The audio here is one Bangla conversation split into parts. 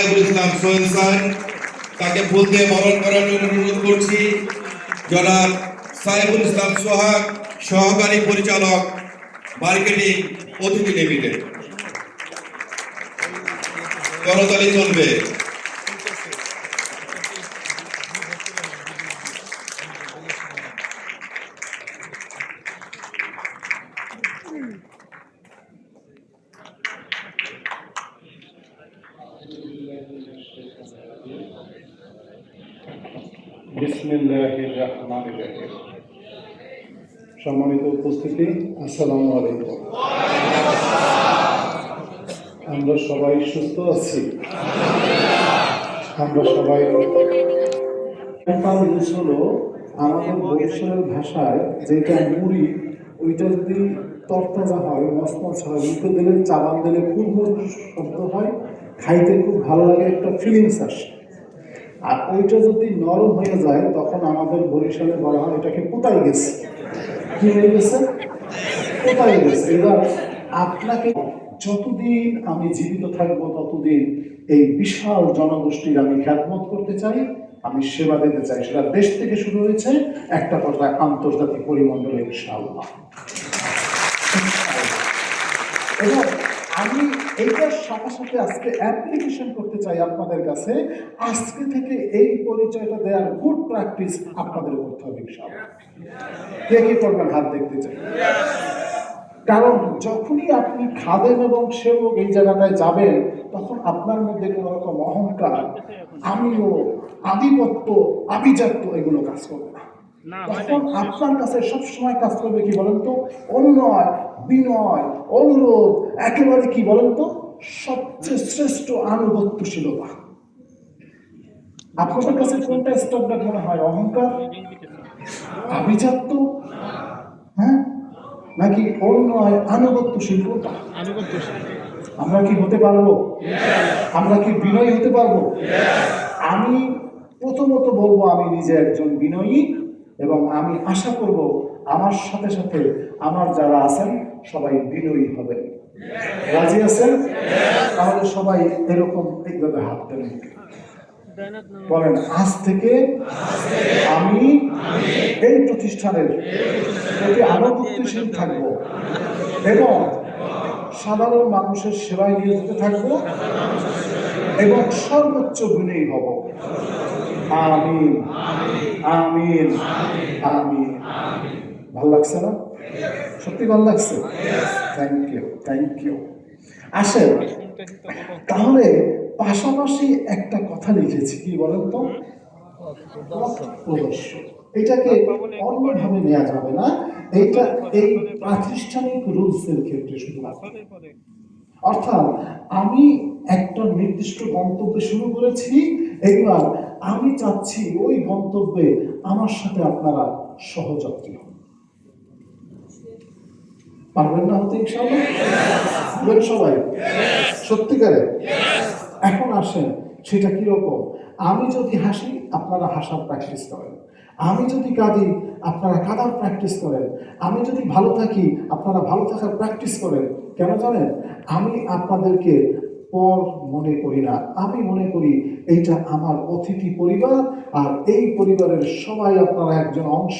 সাইফুল ইসলাম সোহেল স্যার, তাকে ফুল দিয়ে বরণ করার জন্য অনুরোধ করছি। জনাব সাইফুল ইসলাম সোহাগ, সহকারী পরিচালক, মার্কেটিং, অতিথি লিমিটেড। করতালি চলবে। বিসমিল্লাহির রহমানির রহিম। সম্মানিত উপস্থিতি, আসসালামু আলাইকুম। আমরা সবাই সুস্থ আছি? আমরা সবাই হলো আমাদের বরিশালের ভাষায় যেটা মুড়ি, ওইটা যদি তরতাজা হয়, মচমচ হয়, মুখে দিলে চাবান দিলে খুব শব্দ হয়, খাইতে খুব ভালো লাগে, একটা ফিলিংস আসে। আর ওইটা যদি নরম হয়ে যায় তখন আমাদের বরিশালে বলা হয় এটাকে কোথায় গেছে। কি হয়ে গেছে? কোথায় গেছে। এবার আপনাকে যতদিন আমি জীবিত থাকবো ততদিন এই বিশাল জনগোষ্ঠীর আমি খেদমত করতে চাই, আমি সেবা দিতে চাই। সেটা দেশ থেকে শুরু হয়েছে, একটা কথায় আন্তর্জাতিক পরিমণ্ডলে ইনশাআল্লাহ। এবং আমি এইটার সাথে সাথে আজকে অ্যাপ্লিকেশন করতে চাই আপনাদের কাছে, আজকে থেকে এই পরিচয়টা দেওয়ার গুড প্র্যাকটিস আপনাদের করতে হবে ইনশাআল্লাহ। কে কি করবেন হাত দেখতে চাই। কারণ যখনই আপনি খাদেম এবং সেবক এই জায়গাটায় যাবেন তখন আপনার মধ্যে কোনো রকম অহংকার, আমিও, আধিপত্য, আভিজাত্য এগুলো কাজ করবে না। তখন আপনার কাছে সবসময় কাজ করবে কি বলেন তো? অনুনয়, বিনয়, অনুরোধ, একেবারে কি বলেন তো সবচেয়ে শ্রেষ্ঠ আনুগত্যশীলতা। আপনাদের কাছে কোনটা স্ট্যান্ডার্ড মনে হয়? অহংকার, আভিজাত্য, হ্যাঁ, নাকি অনুনয়, আনুগত্যশীল? কোনটা? আমরা কি হতে পারবো? আমরা কি বিনয়ী হতে পারবো? আমি প্রথমত বলবো আমি নিজে একজন বিনয়ী, এবং আমি আশা করব আমার সাথে সাথে আমার যারা আছেন সবাই বিনয়ী হবেন। রাজি আছেন? তাহলে সবাই এরকম এইভাবে হাত দেন, বলেন আজ থেকে আমি এই প্রতিষ্ঠানের প্রতি আনুগত্যশীল থাকবো এবং সাধারণ মানুষের সেবায় নিয়োজিত থাকবো এবং সর্বোচ্চ বিনয়ী হব। আমিন, আমিন, আমিন। ভালো লাগছে না? সত্যি ভালো লাগছে? Thank you, thank you. আসেন তাহলে পাশাপাশি একটা কথা লিখেছি, কি বলেন তো? এটাকে অন্যভাবে নেওয়া যাবে না, এটা এই প্রাতিষ্ঠানিক রুলসের ক্ষেত্রে শুধু। অর্থাৎ আমি একটা নির্দিষ্ট গন্তব্যে শুরু করেছি, এবার আমি চাচ্ছি ওই গন্তব্যে আমার সাথে আপনারা সহযাত্রী হন। পারবেন না হতে ইনশাআল্লাহ? সবাই সত্যিকারে? এখন আসেন সেটা কিরকম? আমি যদি হাসি আপনারা হাসার প্র্যাকটিস করেন, আমি যদি কাঁদি আপনারা কাঁদার প্র্যাকটিস করেন, আমি যদি ভালো থাকি আপনারা ভালো থাকার প্র্যাকটিস করেন। কেন জানেন? আমি আপনাদেরকে পর মনে করি না, আমি মনে করি এইটা আমার অতিথি পরিবার, আর এই পরিবারের সবাই আপনারা একজন অংশ,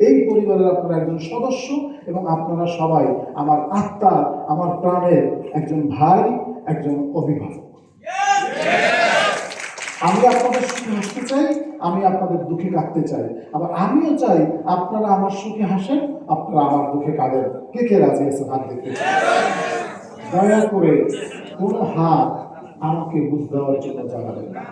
এই পরিবারের আপনারা একজন সদস্য, এবং আপনারা সবাই আমার আত্মা, আমার প্রাণের একজন ভাই, একজন অভিভাবক। আমি আপনাদের সুখে হাসতে চাই, আমি আপনাদের দুঃখে কাঁদতে চাই, আবার আমিও চাই আপনারা আমার সুখে হাসেন, আপনারা আমার দুঃখে কাঁদেন। কে কে রাজি আছেন হাত দেখতে? দয়া করে কোনো হাত আমাকে বুঝ দেওয়ার জন্য জানাবেন না।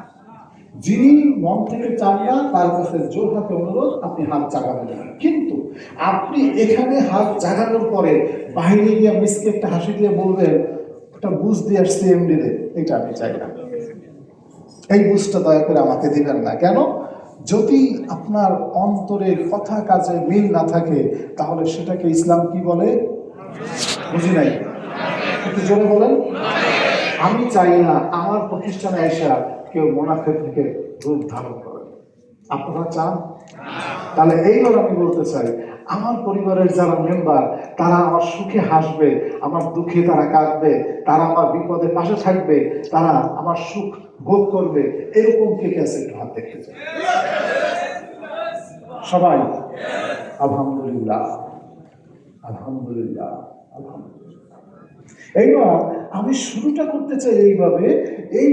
যিনি মন থেকে চান না তার কাছে জোর হাতে অনুরোধ, আপনি হাত জাগাবেন না। কিন্তু আপনি এখানে হাত জাগানোর পরে বাইরে গিয়ে মিসকে একটা হাসি দিয়ে বলবেন একটা বুঝ দিয়ে আসছি এমডি রে, এটা আমি চাই না। এই বুঝটা দয়া করে আমাকে দিবেন না। কেন? যদি আপনার অন্তরের কথা কাজে মিল না থাকে তাহলে সেটাকে ইসলাম কি বলে? বুঝি নাই, একটু জোরে বলেন। আমি চাই না আমার প্রতিষ্ঠানে এসে কেউ মুনাফিক থেকে রূপ ধারণ করে। আপনারা চান? তাহলে এইবার আমি বলতে চাই, আমার পরিবারের যারা মেম্বার তারা আমার সুখে হাসবে, আমার দুঃখে তারা কাঁদবে, তারা আমার বিপদে পাশে থাকবে, তারা আমার সুখ ভোগ করবে, এরকম কে কে আছে একটু হাত দেখতে চাই। সবাই আলহামদুলিল্লাহ, আলহামদুলিল্লাহ, আলহামদুলিল্লাহ। এইবার আমি শুরুটা করতে চাই এইভাবে, এই